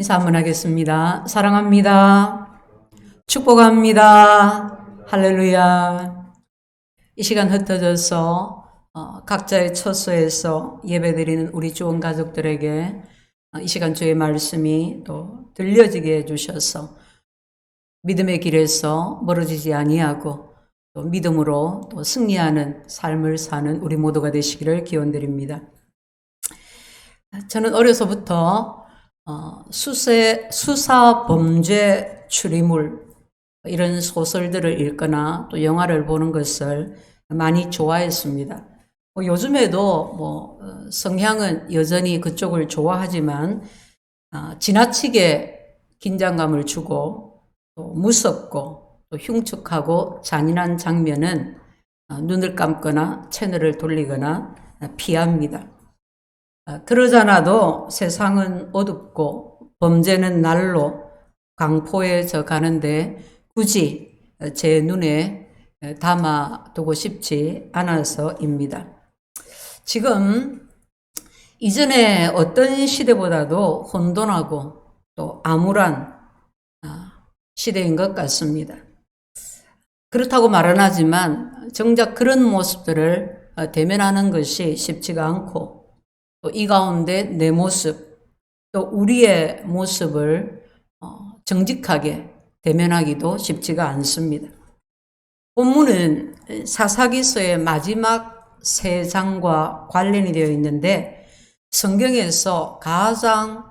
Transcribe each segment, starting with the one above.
인사 한번 하겠습니다. 사랑합니다. 축복합니다. 할렐루야. 이 시간 흩어져서 각자의 처소에서 예배드리는 우리 주원 가족들에게 이 시간 주의 말씀이 또 들려지게 해주셔서 믿음의 길에서 멀어지지 아니하고 또 믿음으로 또 승리하는 삶을 사는 우리 모두가 되시기를 기원드립니다. 저는 어려서부터 수사 범죄 추리물 이런 소설들을 읽거나 또 영화를 보는 것을 많이 좋아했습니다. 요즘에도 성향은 여전히 그쪽을 좋아하지만 지나치게 긴장감을 주고 또 무섭고 또 흉측하고 잔인한 장면은 눈을 감거나 채널을 돌리거나 피합니다. 그러잖아도 세상은 어둡고 범죄는 날로 강포해져 가는데 굳이 제 눈에 담아두고 싶지 않아서입니다. 지금 이전에 어떤 시대보다도 혼돈하고 또 암울한 시대인 것 같습니다. 그렇다고 말은 하지만 정작 그런 모습들을 대면하는 것이 쉽지가 않고 또 이 가운데 내 모습, 또 우리의 모습을 정직하게 대면하기도 쉽지가 않습니다. 본문은 사사기서의 마지막 3장과 관련이 되어 있는데 성경에서 가장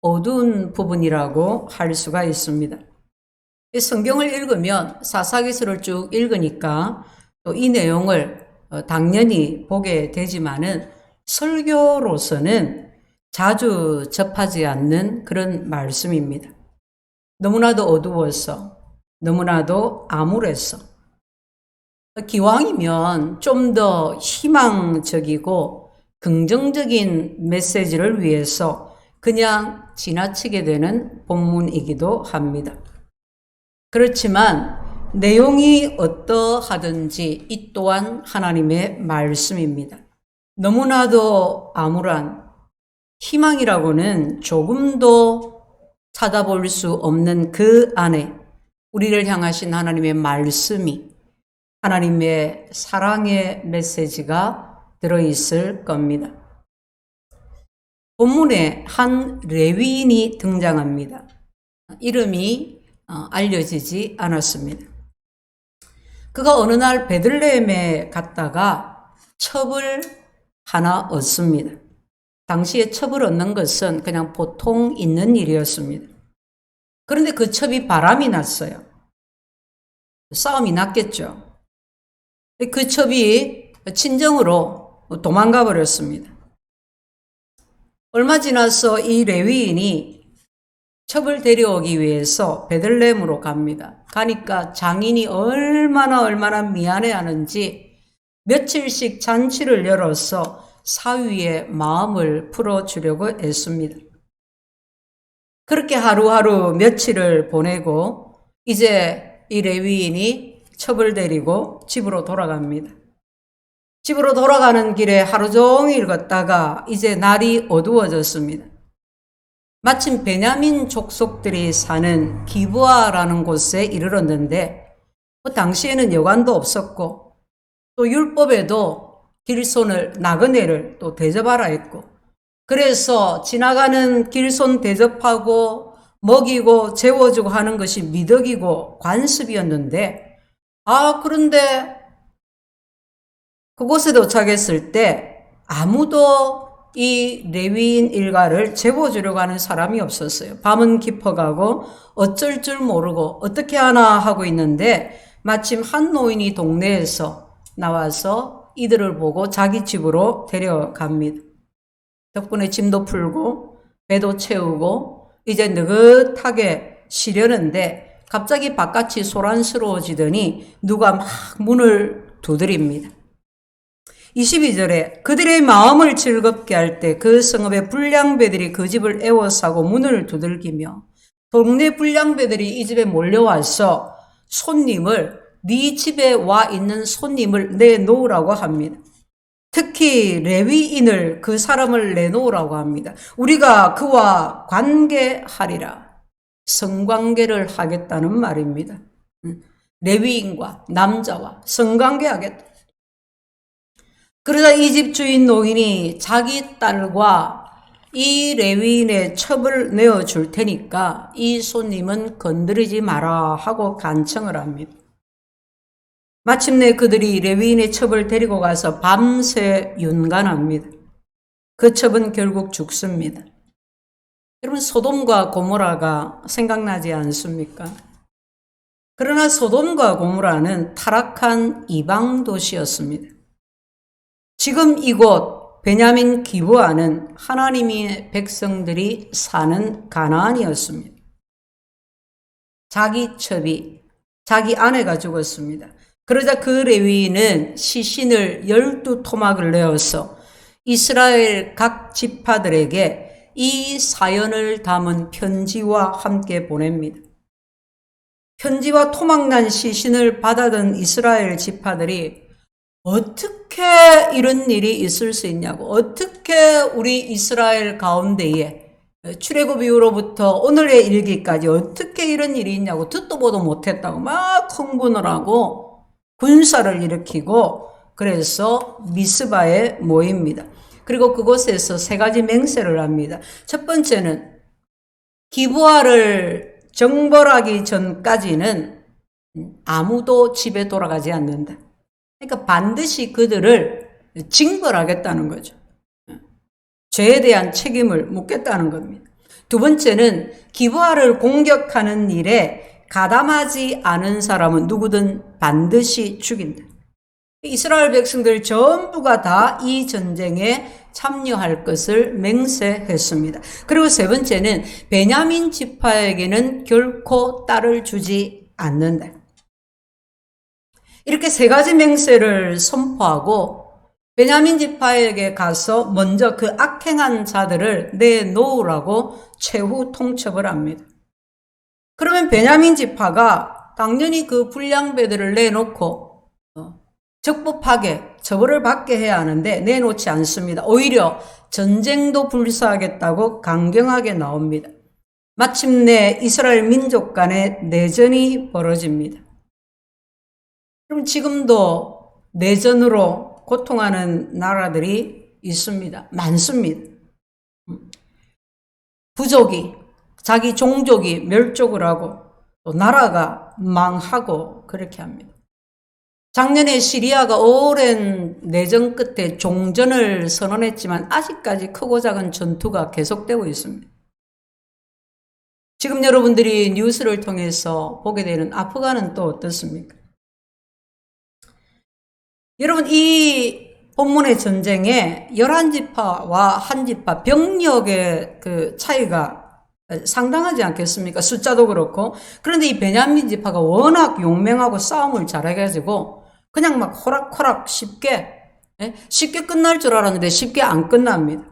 어두운 부분이라고 할 수가 있습니다. 이 성경을 읽으면 사사기서를 쭉 읽으니까 또 이 내용을 당연히 보게 되지만은 설교로서는 자주 접하지 않는 그런 말씀입니다. 너무나도 어두워서, 너무나도 암울해서, 기왕이면 좀 더 희망적이고 긍정적인 메시지를 위해서 그냥 지나치게 되는 본문이기도 합니다. 그렇지만 내용이 어떠하든지 이 또한 하나님의 말씀입니다. 너무나도 암울한 희망이라고는 조금도 찾아볼 수 없는 그 안에 우리를 향하신 하나님의 말씀이, 하나님의 사랑의 메시지가 들어있을 겁니다. 본문에 한 레위인이 등장합니다. 이름이 알려지지 않았습니다. 그가 어느 날 베들레헴에 갔다가 첩을 하나 얻습니다. 당시에 첩을 얻는 것은 그냥 보통 있는 일이었습니다. 그런데 그 첩이 바람이 났어요. 싸움이 났겠죠. 그 첩이 친정으로 도망가 버렸습니다. 얼마 지나서 이 레위인이 첩을 데려오기 위해서 베들레헴으로 갑니다. 가니까 장인이 얼마나 미안해하는지 며칠씩 잔치를 열어서 사위의 마음을 풀어주려고 애씁니다. 그렇게 하루하루 며칠을 보내고 이제 이 레위인이 첩을 데리고 집으로 돌아갑니다. 집으로 돌아가는 길에 하루 종일 걷다가 이제 날이 어두워졌습니다. 마침 베냐민 족속들이 사는 기브아라는 곳에 이르렀는데 당시에는 여관도 없었고 또 율법에도 길손을 나그네를 또 대접하라 했고 그래서 지나가는 길손 대접하고 먹이고 재워주고 하는 것이 미덕이고 관습이었는데 그런데 그곳에 도착했을 때 아무도 이 레위인 일가를 재워주려고 하는 사람이 없었어요. 밤은 깊어가고 어쩔 줄 모르고 어떻게 하나 하고 있는데 마침 한 노인이 동네에서 나와서 이들을 보고 자기 집으로 데려갑니다. 덕분에 짐도 풀고 배도 채우고 이제 느긋하게 쉬려는데 갑자기 바깥이 소란스러워지더니 누가 막 문을 두드립니다. 22절에 그들의 마음을 즐겁게 할 때 그 성읍의 불량배들이 그 집을 에워싸고 문을 두들기며 동네 불량배들이 이 집에 몰려와서 손님을 네 집에 와 있는 손님을 내놓으라고 합니다. 특히 레위인을 그 사람을 내놓으라고 합니다. 우리가 그와 관계하리라. 성관계를 하겠다는 말입니다. 레위인과 남자와 성관계하겠다. 그러자 이 집 주인 노인이 자기 딸과 이 레위인의 첩을 내어줄 테니까 이 손님은 건드리지 마라 하고 간청을 합니다. 마침내 그들이 레위인의 첩을 데리고 가서 밤새 윤간합니다. 그 첩은 결국 죽습니다. 여러분, 소돔과 고모라가 생각나지 않습니까? 그러나 소돔과 고모라는 타락한 이방 도시였습니다. 지금 이곳 베냐민 기브아는 하나님의 백성들이 사는 가나안이었습니다. 자기 첩이 자기 아내가 죽었습니다. 그러자 그 레위인은 시신을 12토막을 내어서 이스라엘 각 지파들에게 이 사연을 담은 편지와 함께 보냅니다. 편지와 토막난 시신을 받아든 이스라엘 지파들이 어떻게 이런 일이 있을 수 있냐고, 어떻게 우리 이스라엘 가운데에 출애굽 이후로부터 오늘의 일기까지 어떻게 이런 일이 있냐고 듣도 보도 못했다고 막 흥분을 하고 군사를 일으키고 그래서 미스바에 모입니다. 그리고 그곳에서 3가지 맹세를 합니다. 첫 번째는 기브아를 정벌하기 전까지는 아무도 집에 돌아가지 않는다. 그러니까 반드시 그들을 징벌하겠다는 거죠. 죄에 대한 책임을 묻겠다는 겁니다. 두 번째는 기브아를 공격하는 일에 가담하지 않은 사람은 누구든 반드시 죽인다. 이스라엘 백성들 전부가 다 이 전쟁에 참여할 것을 맹세했습니다. 그리고 세 번째는 베냐민 지파에게는 결코 딸을 주지 않는다. 이렇게 3가지 맹세를 선포하고 베냐민 지파에게 가서 먼저 그 악행한 자들을 내놓으라고 최후 통첩을 합니다. 그러면 베냐민 지파가 당연히 그 불량배들을 내놓고 적법하게 처벌을 받게 해야 하는데 내놓지 않습니다. 오히려 전쟁도 불사하겠다고 강경하게 나옵니다. 마침내 이스라엘 민족 간의 내전이 벌어집니다. 그럼 지금도 내전으로 고통하는 나라들이 있습니다. 많습니다. 부족이, 자기 종족이 멸족을 하고 또 나라가 망하고 그렇게 합니다. 작년에 시리아가 오랜 내전 끝에 종전을 선언했지만 아직까지 크고 작은 전투가 계속되고 있습니다. 지금 여러분들이 뉴스를 통해서 보게 되는 아프간은 또 어떻습니까? 여러분, 이 본문의 전쟁에 11지파와 한 지파 병력의 그 차이가 상당하지 않겠습니까? 숫자도 그렇고. 그런데 이 베냐민 지파가 워낙 용맹하고 싸움을 잘해가지고 그냥 막 호락호락 쉽게 끝날 줄 알았는데 쉽게 안 끝납니다.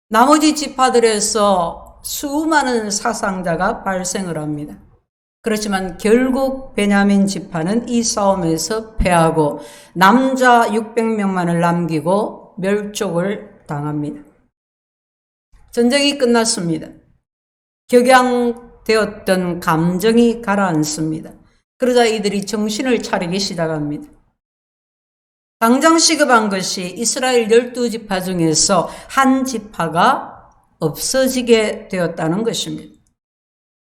나머지 지파들에서 수많은 사상자가 발생을 합니다. 그렇지만 결국 베냐민 지파는 이 싸움에서 패하고 남자 600명만을 남기고 멸족을 당합니다. 전쟁이 끝났습니다. 격양되었던 감정이 가라앉습니다. 그러자 이들이 정신을 차리기 시작합니다. 당장 시급한 것이 이스라엘 12지파 중에서 한 지파가 없어지게 되었다는 것입니다.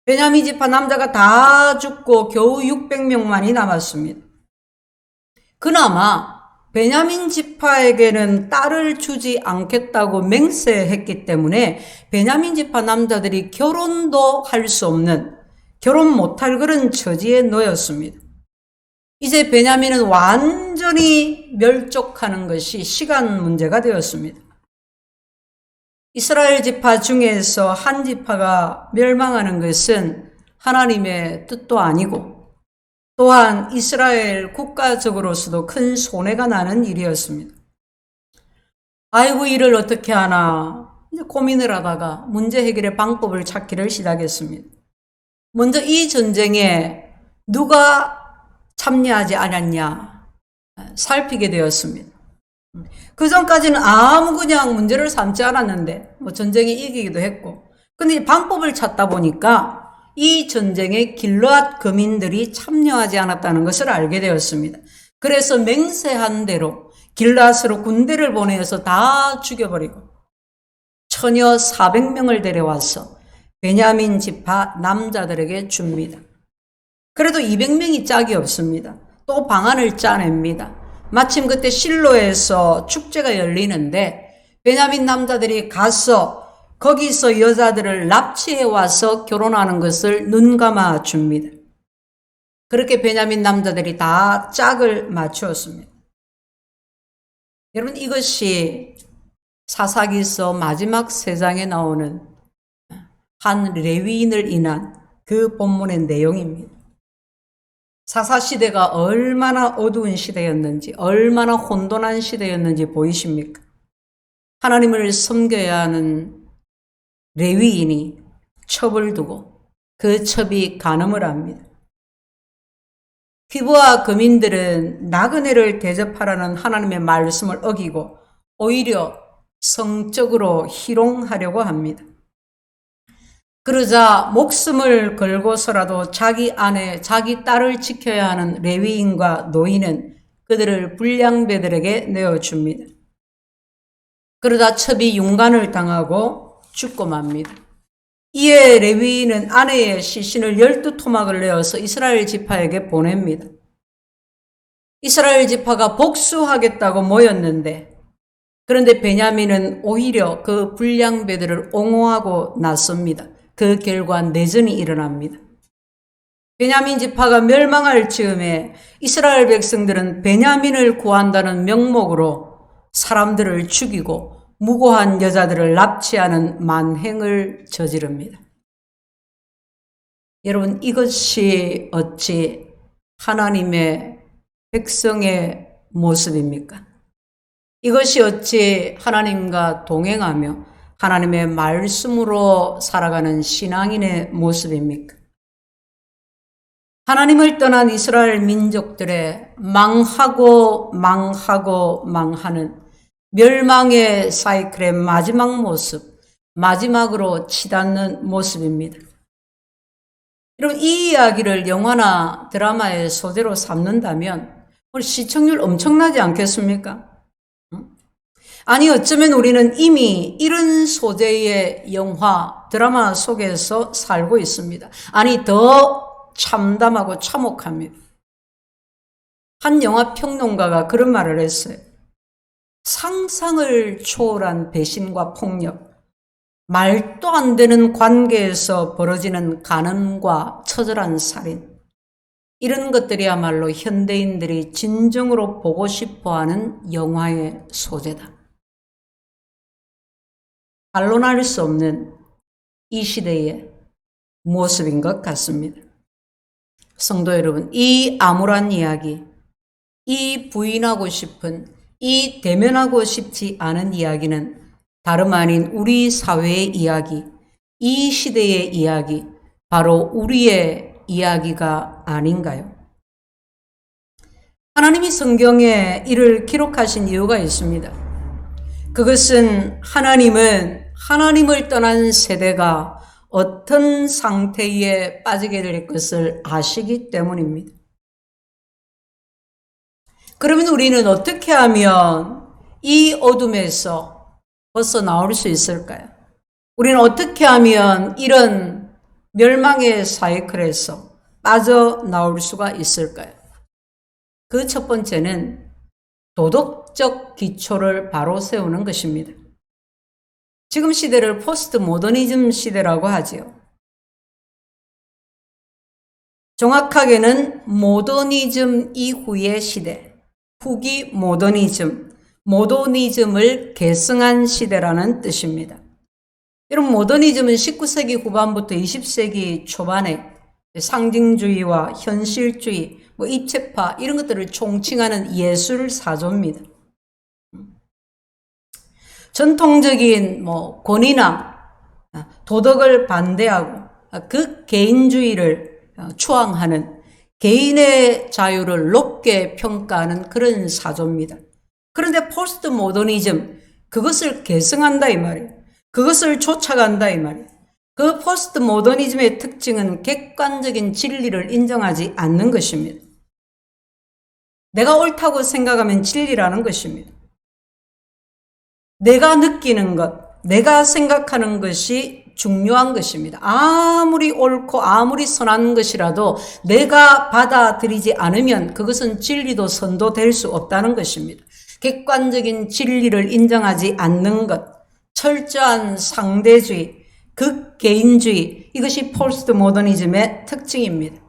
베냐민 지파 남자가 다 죽고 겨우 600명만이 남았습니다. 그나마 베냐민 지파에게는 딸을 주지 않겠다고 맹세했기 때문에 베냐민 지파 남자들이 결혼도 할 수 없는, 결혼 못할 그런 처지에 놓였습니다. 이제 베냐민은 완전히 멸족하는 것이 시간 문제가 되었습니다. 이스라엘 지파 중에서 한 지파가 멸망하는 것은 하나님의 뜻도 아니고 또한 이스라엘 국가적으로서도 큰 손해가 나는 일이었습니다. 아이고, 이를 어떻게 하나 이제 고민을 하다가 문제 해결의 방법을 찾기를 시작했습니다. 먼저 이 전쟁에 누가 참여하지 않았냐 살피게 되었습니다. 그 전까지는 아무 그냥 문제를 삼지 않았는데, 뭐 전쟁이 이기기도 했고. 근데 방법을 찾다 보니까 이 전쟁에 길르앗 거민들이 참여하지 않았다는 것을 알게 되었습니다. 그래서 맹세한 대로 길르앗으로 군대를 보내서 다 죽여버리고 처녀 400명을 데려와서 베냐민 지파 남자들에게 줍니다. 그래도 200명이 짝이 없습니다. 또 방안을 짜냅니다. 마침 그때 실로에서 축제가 열리는데 베냐민 남자들이 가서 거기서 여자들을 납치해 와서 결혼하는 것을 눈감아 줍니다. 그렇게 베냐민 남자들이 다 짝을 맞추었습니다. 여러분, 이것이 사사기서 마지막 3장에 나오는 한 레위인을 인한 그 본문의 내용입니다. 사사시대가 얼마나 어두운 시대였는지, 얼마나 혼돈한 시대였는지 보이십니까? 하나님을 섬겨야 하는 레위인이 첩을 두고 그 첩이 간음을 합니다. 귀부와 거민들은 나그네를 대접하라는 하나님의 말씀을 어기고 오히려 성적으로 희롱하려고 합니다. 그러자 목숨을 걸고서라도 자기 아내, 자기 딸을 지켜야 하는 레위인과 노인은 그들을 불량배들에게 내어줍니다. 그러다 첩이 흉간을 당하고 죽고 맙니다. 이에 레위인은 아내의 시신을 12토막을 내어서 이스라엘 지파에게 보냅니다. 이스라엘 지파가 복수하겠다고 모였는데, 그런데 베냐민은 오히려 그 불량배들을 옹호하고 나섭니다. 그 결과 내전이 일어납니다. 베냐민 지파가 멸망할 즈음에 이스라엘 백성들은 베냐민을 구한다는 명목으로 사람들을 죽이고 무고한 여자들을 납치하는 만행을 저지릅니다. 여러분, 이것이 어찌 하나님의 백성의 모습입니까? 이것이 어찌 하나님과 동행하며 하나님의 말씀으로 살아가는 신앙인의 모습입니까? 하나님을 떠난 이스라엘 민족들의 망하고 망하는 멸망의 사이클의 마지막 모습, 마지막으로 치닫는 모습입니다. 여러분, 이 이야기를 영화나 드라마의 소재로 삼는다면 우리 시청률 엄청나지 않겠습니까? 아니, 어쩌면 우리는 이미 이런 소재의 영화, 드라마 속에서 살고 있습니다. 아니, 더 참담하고 참혹합니다. 한 영화 평론가가 그런 말을 했어요. 상상을 초월한 배신과 폭력, 말도 안 되는 관계에서 벌어지는 간음과 처절한 살인, 이런 것들이야말로 현대인들이 진정으로 보고 싶어하는 영화의 소재다. 반론할 수 없는 이 시대의 모습인 것 같습니다. 성도 여러분, 이 암울한 이야기, 이 부인하고 싶은, 이 대면하고 싶지 않은 이야기는 다름 아닌 우리 사회의 이야기, 이 시대의 이야기, 바로 우리의 이야기가 아닌가요? 하나님이 성경에 이를 기록하신 이유가 있습니다. 그것은 하나님은 하나님을 떠난 세대가 어떤 상태에 빠지게 될 것을 아시기 때문입니다. 그러면 우리는 어떻게 하면 이 어둠에서 벗어나올 수 있을까요? 우리는 어떻게 하면 이런 멸망의 사이클에서 빠져나올 수가 있을까요? 그 첫 번째는 도덕적 기초를 바로 세우는 것입니다. 지금 시대를 포스트 모더니즘 시대라고 하지요. 정확하게는 모더니즘 이후의 시대, 후기 모더니즘, 모더니즘을 계승한 시대라는 뜻입니다. 여러분, 모더니즘은 19세기 후반부터 20세기 초반에 상징주의와 현실주의, 입체파 이런 것들을 총칭하는 예술 사조입니다. 전통적인 권위나 도덕을 반대하고 극개인주의를 추앙하는 개인의 자유를 높게 평가하는 그런 사조입니다. 그런데 포스트 모더니즘, 그것을 계승한다 이 말이에요. 그것을 쫓아간다 이 말이에요. 그 포스트 모더니즘의 특징은 객관적인 진리를 인정하지 않는 것입니다. 내가 옳다고 생각하면 진리라는 것입니다. 내가 느끼는 것, 내가 생각하는 것이 중요한 것입니다. 아무리 옳고 아무리 선한 것이라도 내가 받아들이지 않으면 그것은 진리도 선도될 수 없다는 것입니다. 객관적인 진리를 인정하지 않는 것, 철저한 상대주의, 극개인주의, 이것이 포스트 모더니즘의 특징입니다.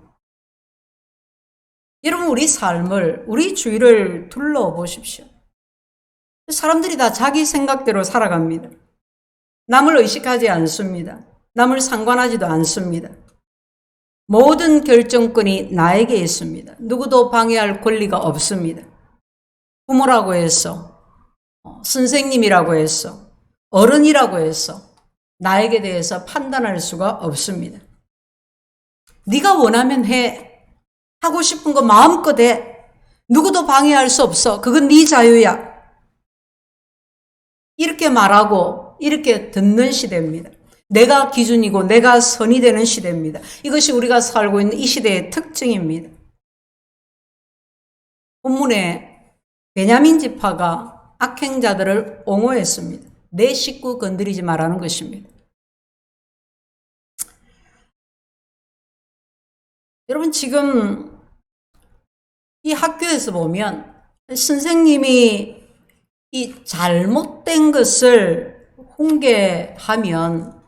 여러분, 우리 삶을, 우리 주위를 둘러보십시오. 사람들이 다 자기 생각대로 살아갑니다. 남을 의식하지 않습니다. 남을 상관하지도 않습니다. 모든 결정권이 나에게 있습니다. 누구도 방해할 권리가 없습니다. 부모라고 해서, 선생님이라고 해서, 어른이라고 해서 나에게 대해서 판단할 수가 없습니다. 네가 원하면 해. 하고 싶은 거 마음껏 해. 누구도 방해할 수 없어. 그건 네 자유야. 이렇게 말하고 이렇게 듣는 시대입니다. 내가 기준이고 내가 선이 되는 시대입니다. 이것이 우리가 살고 있는 이 시대의 특징입니다. 본문에 베냐민 지파가 악행자들을 옹호했습니다. 내 식구 건드리지 말라는 것입니다. 여러분, 지금 이 학교에서 보면 선생님이 이 잘못된 것을 훈계하면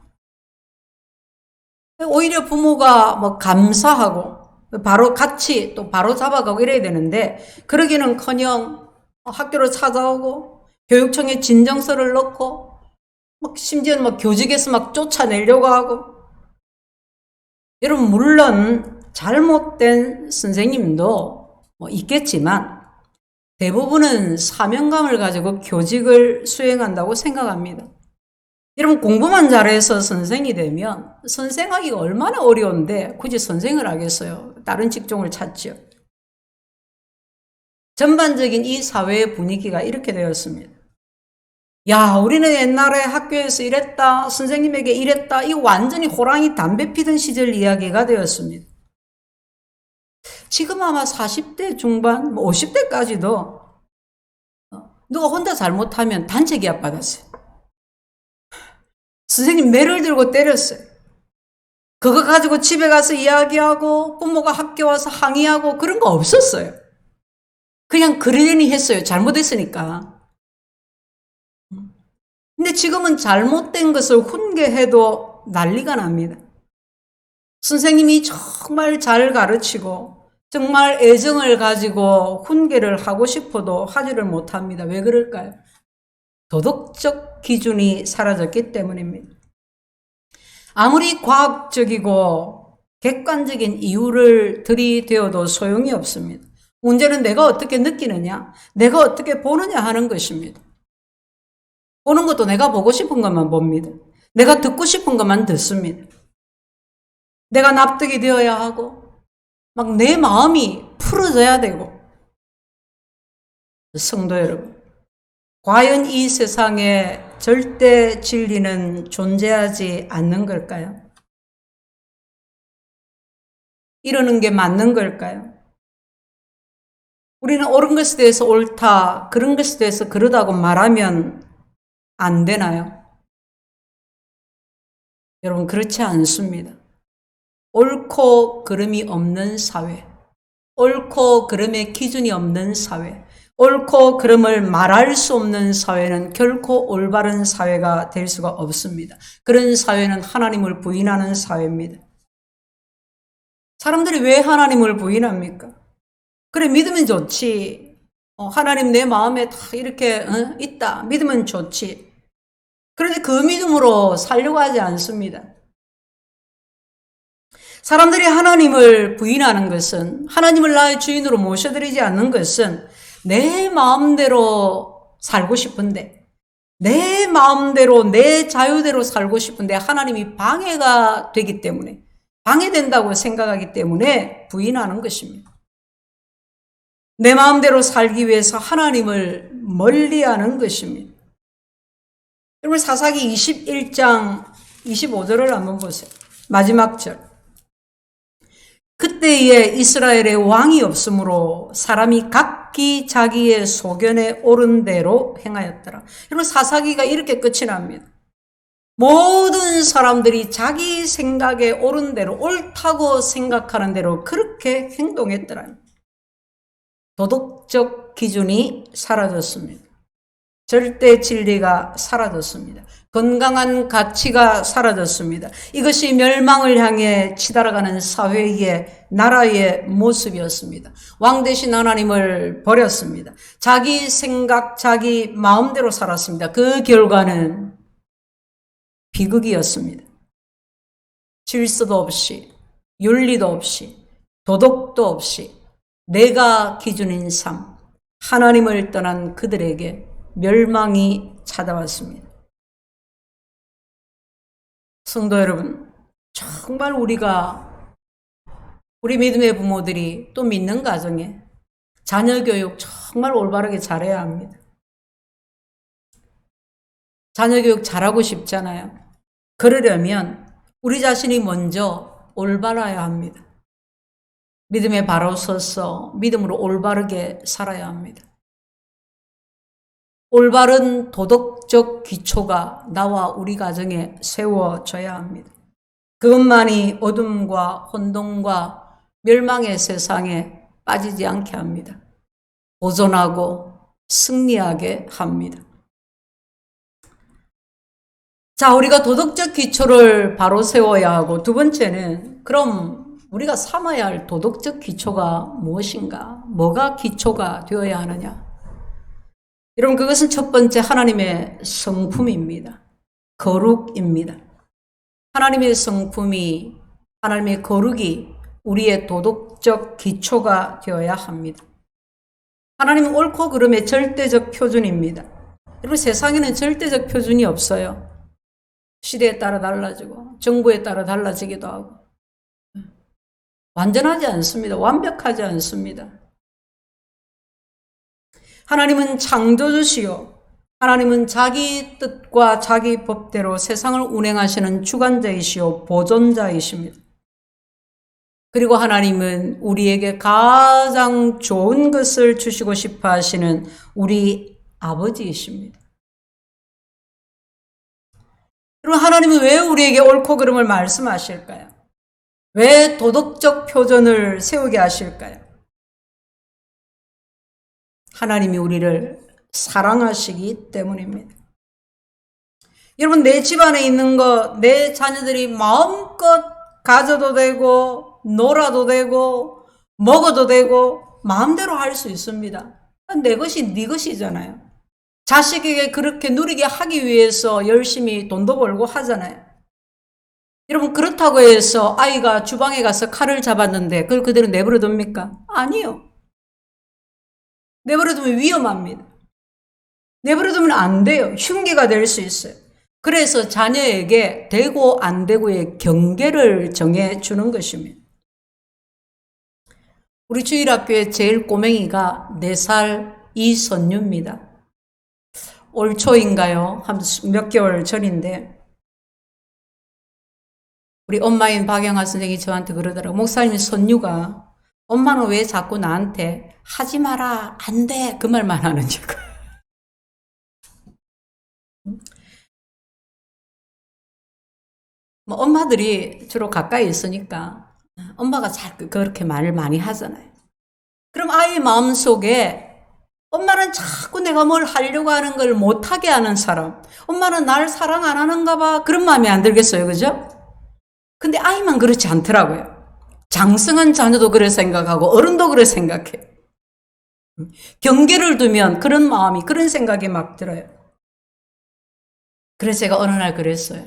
오히려 부모가 뭐 감사하고 바로 같이 또 바로 잡아가고 이래야 되는데, 그러기는커녕 학교를 찾아오고 교육청에 진정서를 넣고 막 심지어는 막 교직에서 막 쫓아내려고 하고. 여러분, 물론 잘못된 선생님도 뭐 있겠지만 대부분은 사명감을 가지고 교직을 수행한다고 생각합니다. 여러분, 공부만 잘해서 선생이 되면 선생하기가 얼마나 어려운데 굳이 선생을 하겠어요? 다른 직종을 찾죠. 전반적인 이 사회의 분위기가 이렇게 되었습니다. 야, 우리는 옛날에 학교에서 이랬다, 선생님에게 이랬다. 이 완전히 호랑이 담배 피던 시절 이야기가 되었습니다. 지금 아마 40대 중반, 50대까지도 누가 혼자 잘못하면 단체 기합 받았어요. 선생님 매를 들고 때렸어요. 그거 가지고 집에 가서 이야기하고 부모가 학교 와서 항의하고 그런 거 없었어요. 그냥 그러려니 했어요. 잘못했으니까. 근데 지금은 잘못된 것을 훈계해도 난리가 납니다. 선생님이 정말 잘 가르치고 정말 애정을 가지고 훈계를 하고 싶어도 하지를 못합니다. 왜 그럴까요? 도덕적 기준이 사라졌기 때문입니다. 아무리 과학적이고 객관적인 이유를 들이대어도 소용이 없습니다. 문제는 내가 어떻게 느끼느냐, 내가 어떻게 보느냐 하는 것입니다. 보는 것도 내가 보고 싶은 것만 봅니다. 내가 듣고 싶은 것만 듣습니다. 내가 납득이 되어야 하고 막 내 마음이 풀어져야 되고. 성도 여러분, 과연 이 세상에 절대 진리는 존재하지 않는 걸까요? 이러는 게 맞는 걸까요? 우리는 옳은 것에 대해서 옳다, 그런 것에 대해서 그러다고 말하면 안 되나요? 여러분, 그렇지 않습니다. 옳고 그름이 없는 사회, 옳고 그름의 기준이 없는 사회, 옳고 그름을 말할 수 없는 사회는 결코 올바른 사회가 될 수가 없습니다. 그런 사회는 하나님을 부인하는 사회입니다. 사람들이 왜 하나님을 부인합니까? 그래, 믿으면 좋지. 하나님 내 마음에 다 이렇게 있다. 믿으면 좋지. 그런데 그 믿음으로 살려고 하지 않습니다. 사람들이 하나님을 부인하는 것은, 하나님을 나의 주인으로 모셔드리지 않는 것은 내 마음대로 살고 싶은데, 내 마음대로 내 자유대로 살고 싶은데 하나님이 방해가 되기 때문에, 방해된다고 생각하기 때문에 부인하는 것입니다. 내 마음대로 살기 위해서 하나님을 멀리하는 것입니다. 여러분 사사기 21장 25절을 한번 보세요. 마지막 절. 그때에 이스라엘의 왕이 없으므로 사람이 각기 자기의 소견에 옳은 대로 행하였더라. 여러분 사사기가 이렇게 끝이 납니다. 모든 사람들이 자기 생각에 옳은 대로, 옳다고 생각하는 대로 그렇게 행동했더라. 도덕적 기준이 사라졌습니다. 절대 진리가 사라졌습니다. 건강한 가치가 사라졌습니다. 이것이 멸망을 향해 치달아가는 사회의, 나라의 모습이었습니다. 왕 대신 하나님을 버렸습니다. 자기 생각, 자기 마음대로 살았습니다. 그 결과는 비극이었습니다. 질서도 없이, 윤리도 없이, 도덕도 없이, 내가 기준인 삶, 하나님을 떠난 그들에게 멸망이 찾아왔습니다. 성도 여러분, 정말 우리 믿음의 부모들이 또 믿는 가정에 자녀 교육 정말 올바르게 잘해야 합니다. 자녀 교육 잘하고 싶잖아요. 그러려면 우리 자신이 먼저 올바라야 합니다. 믿음에 바로 서서 믿음으로 올바르게 살아야 합니다. 올바른 도덕적 기초가 나와 우리 가정에 세워져야 합니다. 그것만이 어둠과 혼돈과 멸망의 세상에 빠지지 않게 합니다. 보존하고 승리하게 합니다. 자, 우리가 도덕적 기초를 바로 세워야 하고, 두 번째는 그럼 우리가 삼아야 할 도덕적 기초가 무엇인가? 뭐가 기초가 되어야 하느냐? 여러분, 그것은 첫 번째 하나님의 성품입니다. 거룩입니다. 하나님의 성품이, 하나님의 거룩이 우리의 도덕적 기초가 되어야 합니다. 하나님은 옳고 그름의 절대적 표준입니다. 여러분, 세상에는 절대적 표준이 없어요. 시대에 따라 달라지고 정부에 따라 달라지기도 하고 완전하지 않습니다. 완벽하지 않습니다. 하나님은 창조주시요, 하나님은 자기 뜻과 자기 법대로 세상을 운행하시는 주관자이시요 보존자이십니다. 그리고 하나님은 우리에게 가장 좋은 것을 주시고 싶어 하시는 우리 아버지이십니다. 그럼 하나님은 왜 우리에게 옳고 그름을 말씀하실까요? 왜 도덕적 표준을 세우게 하실까요? 하나님이 우리를 사랑하시기 때문입니다. 여러분, 내 집안에 있는 거, 내 자녀들이 마음껏 가져도 되고, 놀아도 되고, 먹어도 되고, 마음대로 할 수 있습니다. 내 것이 네 것이잖아요. 자식에게 그렇게 누리게 하기 위해서 열심히 돈도 벌고 하잖아요. 여러분, 그렇다고 해서 아이가 주방에 가서 칼을 잡았는데 그걸 그대로 내버려 둡니까? 아니요. 내버려 두면 위험합니다. 내버려 두면 안 돼요. 흉기가 될 수 있어요. 그래서 자녀에게 되고 안 되고의 경계를 정해주는 것입니다. 우리 주일학교의 제일 꼬맹이가 4살 이선유입니다. 올 초인가요? 한 몇 개월 전인데 우리 엄마인 박영아 선생님이 저한테 그러더라고요. 목사님, 선유가 엄마는 왜 자꾸 나한테 하지 마라, 안 돼, 그 말만 하는지. 뭐 엄마들이 주로 가까이 있으니까 엄마가 자꾸 그렇게 말을 많이 하잖아요. 그럼 아이 마음속에 엄마는 자꾸 내가 뭘 하려고 하는 걸 못하게 하는 사람, 엄마는 나를 사랑 안 하는가 봐, 그런 마음이 안 들겠어요, 그죠? 근데 아이만 그렇지 않더라고요. 장성한 자녀도 그래 생각하고 어른도 그래 생각해. 경계를 두면 그런 마음이, 그런 생각이 막 들어요. 그래서 제가 어느 날 그랬어요.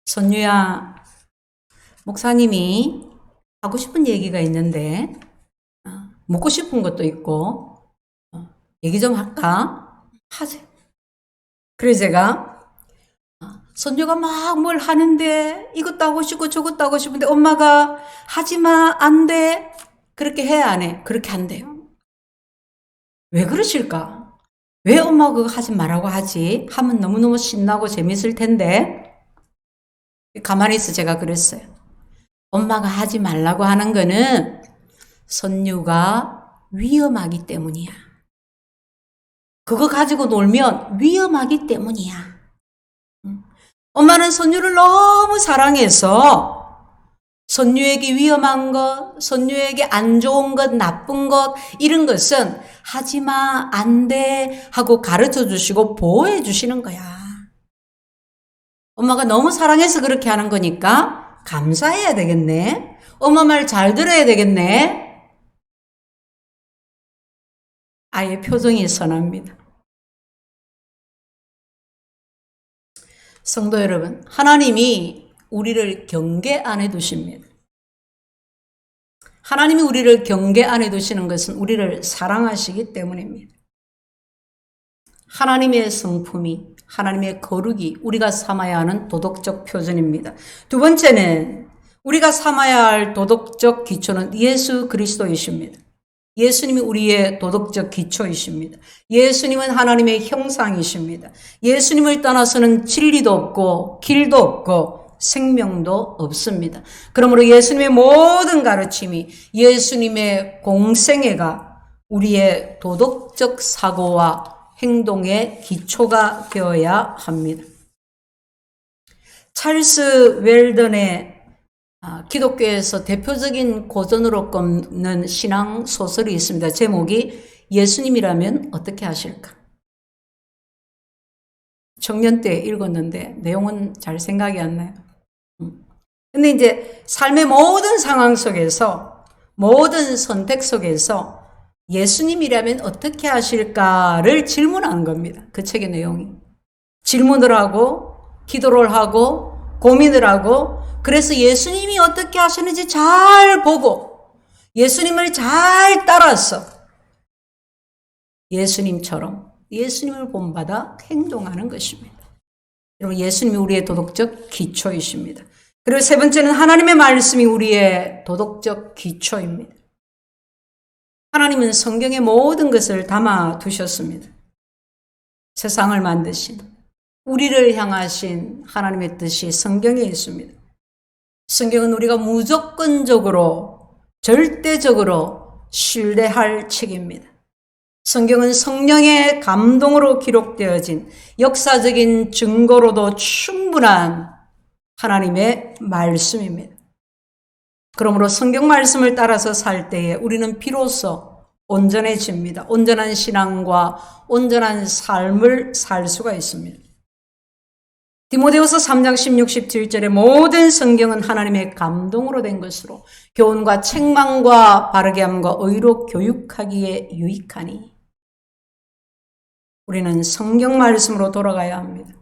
선유야, 목사님이 하고 싶은 얘기가 있는데 묻고 싶은 것도 있고 얘기 좀 할까? 하세요. 그래서 제가 선유가 막 뭘 하는데 이것도 하고 싶고 저것도 하고 싶은데 엄마가 하지마, 안 돼. 그렇게 해야 안 해? 그렇게 안 돼요. 왜 그러실까? 왜 엄마가 그거 하지 말라고 하지? 하면 너무너무 신나고 재밌을 텐데. 가만히 있어 제가 그랬어요. 엄마가 하지 말라고 하는 거는 선유가 위험하기 때문이야. 그거 가지고 놀면 위험하기 때문이야. 엄마는 선유를 너무 사랑해서 선유에게 위험한 것, 선유에게 안 좋은 것, 나쁜 것, 이런 것은 하지마, 안 돼 하고 가르쳐 주시고 보호해 주시는 거야. 엄마가 너무 사랑해서 그렇게 하는 거니까 감사해야 되겠네. 엄마 말 잘 들어야 되겠네. 아이의 표정이 선합니다. 성도 여러분, 하나님이 우리를 경계 안에 두십니다. 하나님이 우리를 경계 안에 두시는 것은 우리를 사랑하시기 때문입니다. 하나님의 성품이, 하나님의 거룩이 우리가 삼아야 하는 도덕적 표준입니다. 두 번째는 우리가 삼아야 할 도덕적 기초는 예수 그리스도이십니다. 예수님이 우리의 도덕적 기초이십니다. 예수님은 하나님의 형상이십니다. 예수님을 떠나서는 진리도 없고 길도 없고 생명도 없습니다. 그러므로 예수님의 모든 가르침이 예수님의 공생애가 우리의 도덕적 사고와 행동의 기초가 되어야 합니다. 찰스 웰던의 기독교에서 대표적인 고전으로 꼽는 신앙 소설이 있습니다. 제목이 예수님이라면 어떻게 하실까? 청년 때 읽었는데 내용은 잘 생각이 안 나요. 근데 이제 삶의 모든 상황 속에서, 모든 선택 속에서 예수님이라면 어떻게 하실까를 질문한 겁니다. 그 책의 내용이. 질문을 하고, 기도를 하고, 고민을 하고, 그래서 예수님이 어떻게 하시는지 잘 보고, 예수님을 잘 따라서, 예수님처럼, 예수님을 본받아 행동하는 것입니다. 여러분, 예수님이 우리의 도덕적 기초이십니다. 그리고 세 번째는 하나님의 말씀이 우리의 도덕적 기초입니다. 하나님은 성경의 모든 것을 담아 두셨습니다. 세상을 만드신, 우리를 향하신 하나님의 뜻이 성경에 있습니다. 성경은 우리가 무조건적으로, 절대적으로 신뢰할 책입니다. 성경은 성령의 감동으로 기록되어진 역사적인 증거로도 충분한 하나님의 말씀입니다. 그러므로 성경 말씀을 따라서 살 때에 우리는 비로소 온전해집니다. 온전한 신앙과 온전한 삶을 살 수가 있습니다. 디모데후서 3장 16, 17절에 모든 성경은 하나님의 감동으로 된 것으로 교훈과 책망과 바르게 함과 의로 교육하기에 유익하니 우리는 성경 말씀으로 돌아가야 합니다.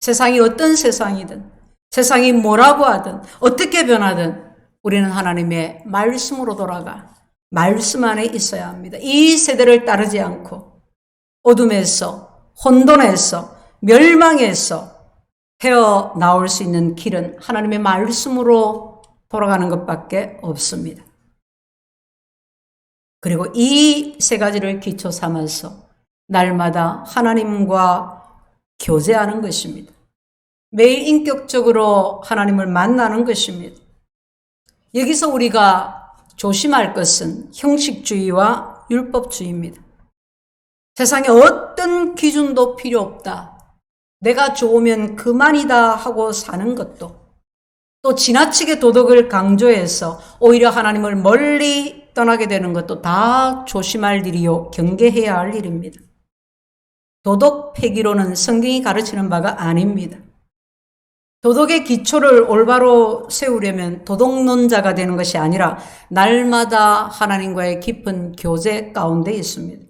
세상이 어떤 세상이든 세상이 뭐라고 하든 어떻게 변하든 우리는 하나님의 말씀으로 돌아가 말씀 안에 있어야 합니다. 이 세대를 따르지 않고 어둠에서 혼돈에서 멸망에서 헤어나올 수 있는 길은 하나님의 말씀으로 돌아가는 것밖에 없습니다. 그리고 이 세 가지를 기초 삼아서 날마다 하나님과 교제하는 것입니다. 매일 인격적으로 하나님을 만나는 것입니다. 여기서 우리가 조심할 것은 형식주의와 율법주의입니다. 세상에 어떤 기준도 필요 없다. 내가 좋으면 그만이다 하고 사는 것도, 또 지나치게 도덕을 강조해서 오히려 하나님을 멀리 떠나게 되는 것도 다 조심할 일이요, 경계해야 할 일입니다. 도덕 폐기로는 성경이 가르치는 바가 아닙니다. 도덕의 기초를 올바로 세우려면 도덕론자가 되는 것이 아니라 날마다 하나님과의 깊은 교제 가운데 있습니다.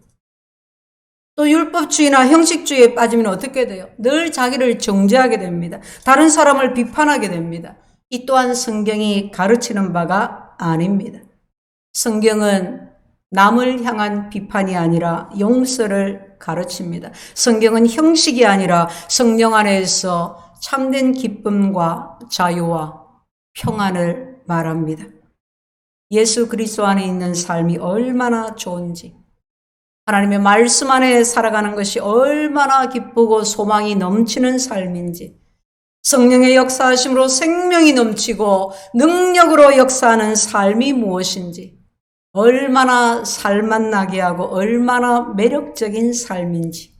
또 율법주의나 형식주의에 빠지면 어떻게 돼요? 늘 자기를 정죄하게 됩니다. 다른 사람을 비판하게 됩니다. 이 또한 성경이 가르치는 바가 아닙니다. 성경은 남을 향한 비판이 아니라 용서를 가르칩니다. 성경은 형식이 아니라 성령 안에서 참된 기쁨과 자유와 평안을 말합니다. 예수 그리스도 안에 있는 삶이 얼마나 좋은지, 하나님의 말씀 안에 살아가는 것이 얼마나 기쁘고 소망이 넘치는 삶인지, 성령의 역사하심으로 생명이 넘치고 능력으로 역사하는 삶이 무엇인지, 얼마나 살맛나게 하고 얼마나 매력적인 삶인지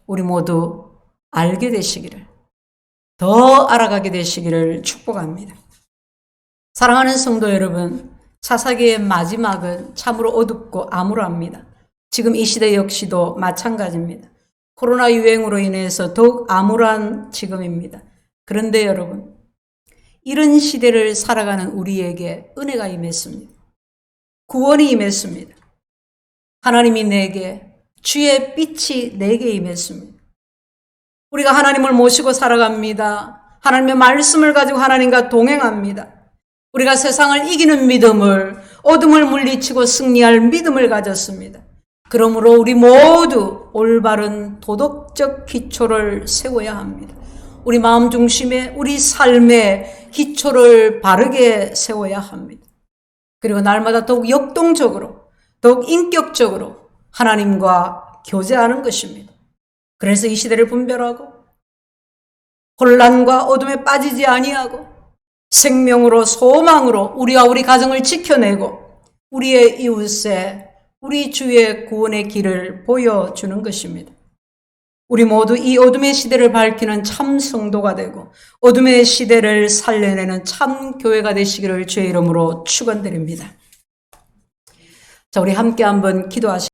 우리 모두 알게 되시기를, 더 알아가게 되시기를 축복합니다. 사랑하는 성도 여러분, 사사기의 마지막은 참으로 어둡고 암울합니다. 지금 이 시대 역시도 마찬가지입니다. 코로나 유행으로 인해서 더욱 암울한 지금입니다. 그런데 여러분, 이런 시대를 살아가는 우리에게 은혜가 임했습니다. 구원이 임했습니다. 하나님이 내게, 주의 빛이 내게 임했습니다. 우리가 하나님을 모시고 살아갑니다. 하나님의 말씀을 가지고 하나님과 동행합니다. 우리가 세상을 이기는 믿음을, 어둠을 물리치고 승리할 믿음을 가졌습니다. 그러므로 우리 모두 올바른 도덕적 기초를 세워야 합니다. 우리 마음 중심에, 우리 삶의 기초를 바르게 세워야 합니다. 그리고 날마다 더욱 역동적으로, 더욱 인격적으로 하나님과 교제하는 것입니다. 그래서 이 시대를 분별하고 혼란과 어둠에 빠지지 아니하고 생명으로, 소망으로 우리와 우리 가정을 지켜내고 우리의 이웃에 우리 주의 구원의 길을 보여주는 것입니다. 우리 모두 이 어둠의 시대를 밝히는 참 성도가 되고 어둠의 시대를 살려내는 참 교회가 되시기를 주의 이름으로 축원드립니다. 자, 우리 함께 한번 기도하시겠습니다.